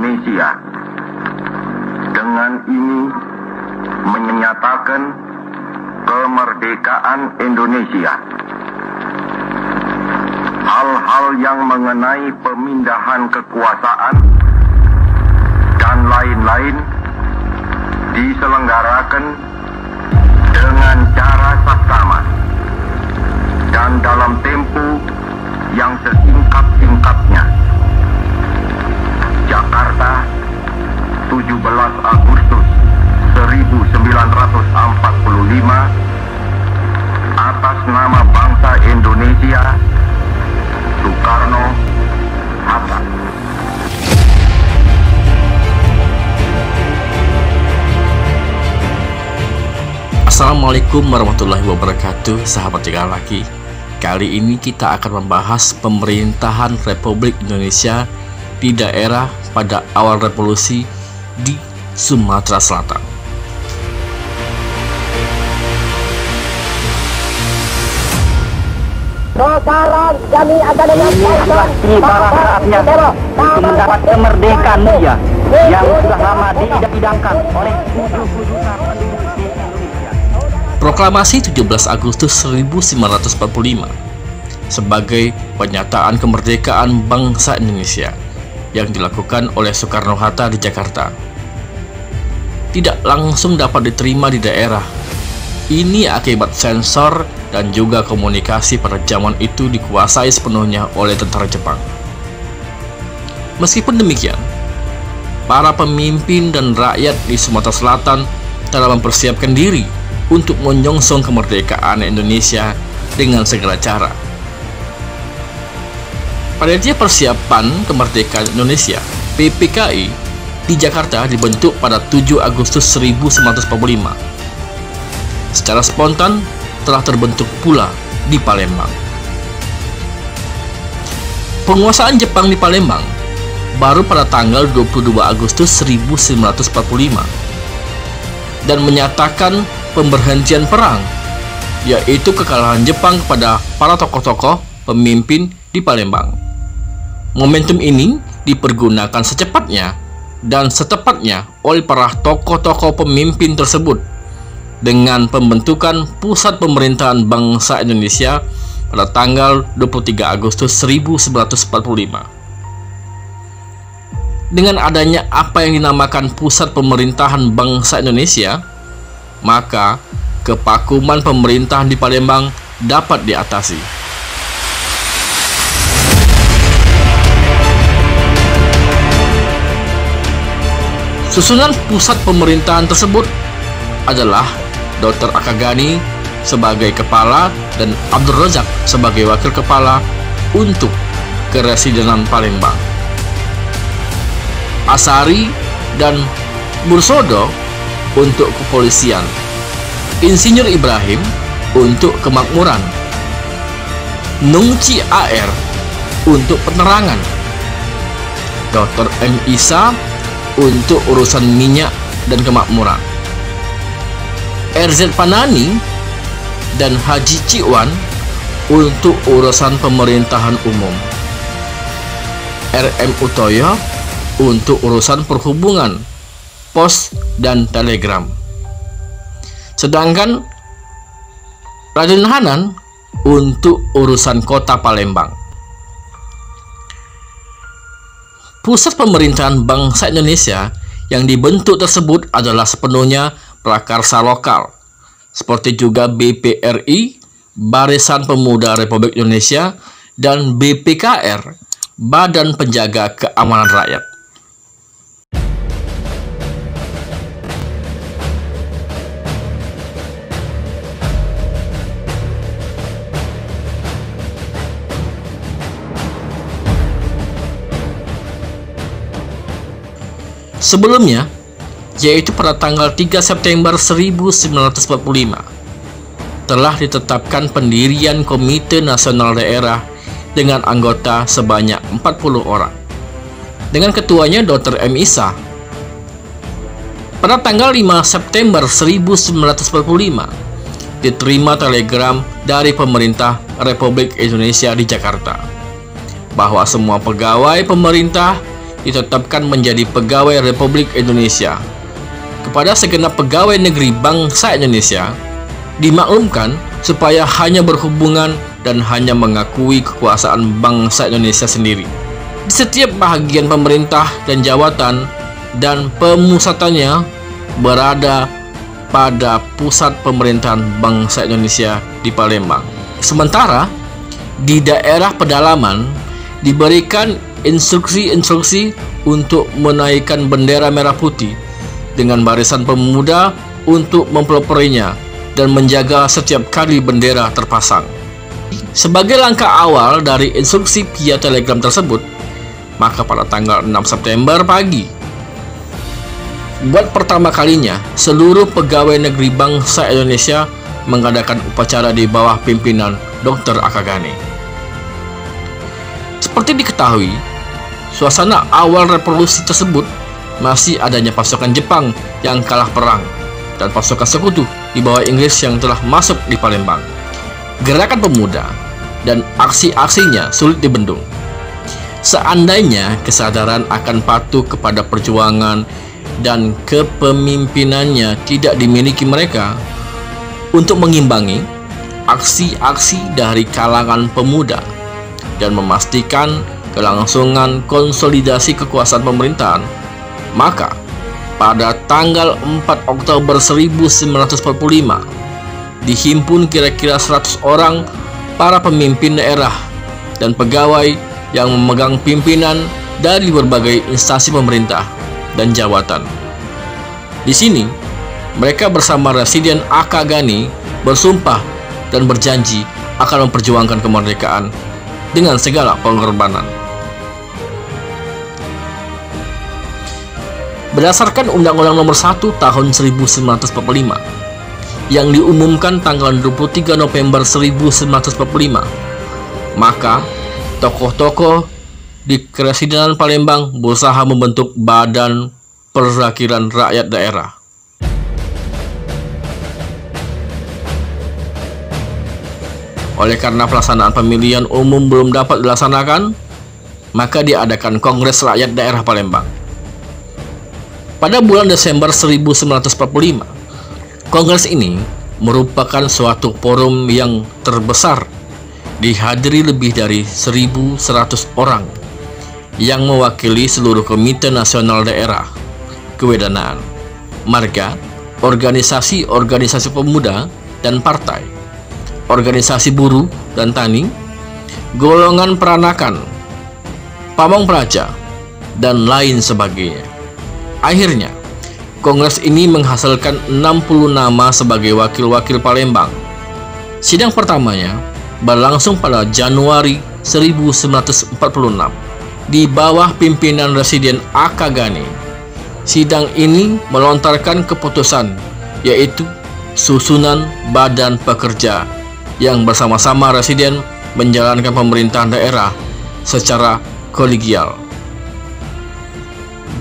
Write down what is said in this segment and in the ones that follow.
Indonesia. Dengan ini menyatakan kemerdekaan Indonesia. Hal-hal yang mengenai pemindahan kekuasaan dan lain-lain diselenggarakan dengan cara saksama dan dalam tempo yang sesingkat-singkatnya. Jakarta, 17 Agustus 1945, atas nama bangsa Indonesia, Soekarno-Hatta. Assalamualaikum warahmatullahi wabarakatuh, sahabat Jaga Laki. Kali ini kita akan membahas pemerintahan Republik Indonesia di daerah pada awal revolusi di Sumatera Selatan. Sekarang kami akan menyampaikan para rakyat untuk mendapat kemerdekaan dia yang sudah lama diidam-idamkan oleh 70 juta penduduk di Indonesia. Proklamasi 17 Agustus 1945 sebagai pernyataan kemerdekaan bangsa Indonesia yang dilakukan oleh Soekarno-Hatta di Jakarta tidak langsung dapat diterima di daerah. Ini akibat sensor dan juga komunikasi pada zaman itu dikuasai sepenuhnya oleh tentara Jepang. Meskipun demikian, para pemimpin dan rakyat di Sumatera Selatan telah mempersiapkan diri untuk menyongsong kemerdekaan Indonesia dengan segala cara. Panitia Persiapan Kemerdekaan Indonesia (PPKI) di Jakarta dibentuk pada 7 Agustus 1945. Secara spontan telah terbentuk pula di Palembang. Penguasaan Jepang di Palembang baru pada tanggal 22 Agustus 1945 dan menyatakan pemberhentian perang, yaitu kekalahan Jepang kepada para tokoh-tokoh pemimpin di Palembang. Momentum ini dipergunakan secepatnya dan setepatnya oleh para tokoh-tokoh pemimpin tersebut dengan pembentukan Pusat Pemerintahan Bangsa Indonesia pada tanggal 23 Agustus 1945. Dengan adanya apa yang dinamakan Pusat Pemerintahan Bangsa Indonesia, maka kevakuman pemerintahan di Palembang dapat diatasi. Susunan pusat pemerintahan tersebut adalah Dr. Akagani sebagai kepala dan Abdul Razak sebagai wakil kepala untuk Keresidenan Palembang. Asari dan Mursodo untuk kepolisian. Insinyur Ibrahim untuk kemakmuran. Nungci AR untuk penerangan. Dr. M. Isa untuk urusan minyak dan kemakmuran. RZ Panani dan Haji Cikwan untuk urusan pemerintahan umum. RM Utoyo untuk urusan perhubungan, pos dan telegram. Sedangkan Raden Hanan untuk urusan kota Palembang. Pusat Pemerintahan Bangsa Indonesia yang dibentuk tersebut adalah sepenuhnya prakarsa lokal, seperti juga BPRI, Barisan Pemuda Republik Indonesia, dan BPKR, Badan Penjaga Keamanan Rakyat. Sebelumnya, yaitu pada tanggal 3 September 1945, telah ditetapkan pendirian Komite Nasional Daerah dengan anggota sebanyak 40 orang, dengan ketuanya Dr. M. Isa. Pada tanggal 5 September 1945, diterima telegram dari pemerintah Republik Indonesia di Jakarta bahwa semua pegawai pemerintah ditetapkan menjadi pegawai Republik Indonesia. Kepada segenap pegawai negeri bangsa Indonesia, dimaklumkan supaya hanya berhubungan dan hanya mengakui kekuasaan bangsa Indonesia sendiri. Di setiap bahagian pemerintah dan jawatan dan pemusatannya berada pada pusat pemerintahan bangsa Indonesia di Palembang. Sementara di daerah pedalaman diberikan instruksi-instruksi untuk menaikkan bendera merah putih dengan barisan pemuda untuk mempeloporinya dan menjaga setiap kali bendera terpasang. Sebagai langkah awal dari instruksi via telegram tersebut, maka pada tanggal 6 September pagi, buat pertama kalinya seluruh pegawai negeri bangsa Indonesia mengadakan upacara di bawah pimpinan Dr. Akagane. Seperti diketahui, suasana awal revolusi tersebut masih adanya pasukan Jepang yang kalah perang dan pasukan sekutu di bawah Inggris yang telah masuk di Palembang. Gerakan pemuda dan aksi-aksinya sulit dibendung. Seandainya kesadaran akan patuh kepada perjuangan dan kepemimpinannya tidak dimiliki mereka untuk mengimbangi aksi-aksi dari kalangan pemuda dan memastikan kelangsungan konsolidasi kekuasaan pemerintahan, maka pada tanggal 4 Oktober 1945 dihimpun kira-kira 100 orang para pemimpin daerah dan pegawai yang memegang pimpinan dari berbagai instansi pemerintah dan jawatan. Di sini, mereka bersama Residen Akagane bersumpah dan berjanji akan memperjuangkan kemerdekaan dengan segala pengorbanan. Berdasarkan Undang-Undang Nomor 1 Tahun 1945 yang diumumkan tanggal 23 November 1945, maka tokoh-tokoh di Keresidenan Palembang berusaha membentuk Badan Perwakilan Rakyat Daerah. Oleh karena pelaksanaan pemilihan umum belum dapat dilaksanakan, maka diadakan Kongres Rakyat Daerah Palembang. Pada bulan Desember 1945, Kongres ini merupakan suatu forum yang terbesar, dihadiri lebih dari 1.100 orang yang mewakili seluruh Komite Nasional Daerah, Kewedanaan, marga, organisasi-organisasi pemuda dan partai, organisasi buruh dan tani, golongan peranakan, pamong praja, dan lain sebagainya. Akhirnya, Kongres ini menghasilkan 60 nama sebagai wakil-wakil Palembang. Sidang pertamanya berlangsung pada Januari 1946 di bawah pimpinan Residen Akagane. Sidang ini melontarkan keputusan, yaitu susunan badan pekerja yang bersama-sama Residen menjalankan pemerintahan daerah secara kolegial.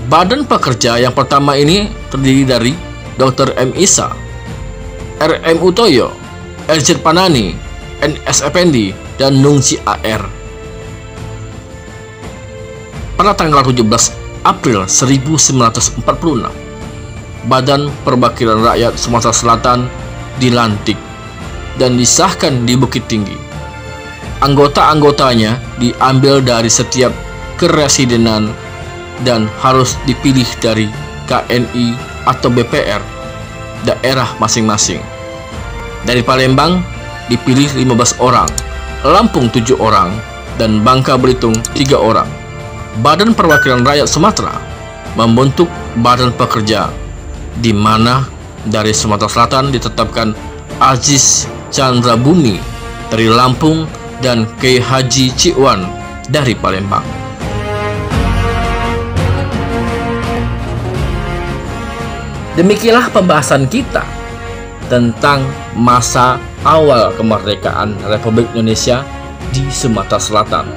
Badan pekerja yang pertama ini terdiri dari Dr. M. Isa, R. M. Utoyo, R. J. Panani, N. S. Effendi, dan Nungsi A.R. Pada tanggal 17 April 1946, Badan Perwakilan Rakyat Sumatera Selatan dilantik dan disahkan di Bukit Tinggi. Anggota-anggotanya diambil dari setiap keresidenan dan harus dipilih dari KNI atau BPR daerah masing-masing. Dari Palembang dipilih 15 orang, Lampung 7 orang, dan Bangka Belitung 3 orang. Badan Perwakilan Rakyat Sumatera membentuk Badan Pekerja, di mana dari Sumatera Selatan ditetapkan Aziz Chandra Bumi dari Lampung dan Kiai Haji Cikwan dari Palembang. Demikianlah pembahasan kita tentang masa awal kemerdekaan Republik Indonesia di Sumatera Selatan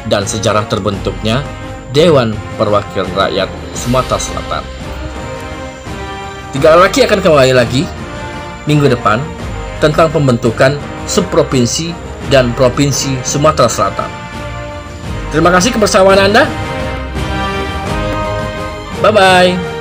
dan sejarah terbentuknya Dewan Perwakilan Rakyat Sumatera Selatan. Tiga lagi akan kembali lagi minggu depan tentang pembentukan subprovinsi dan provinsi Sumatera Selatan. Terima kasih kebersamaan Anda. Bye-bye.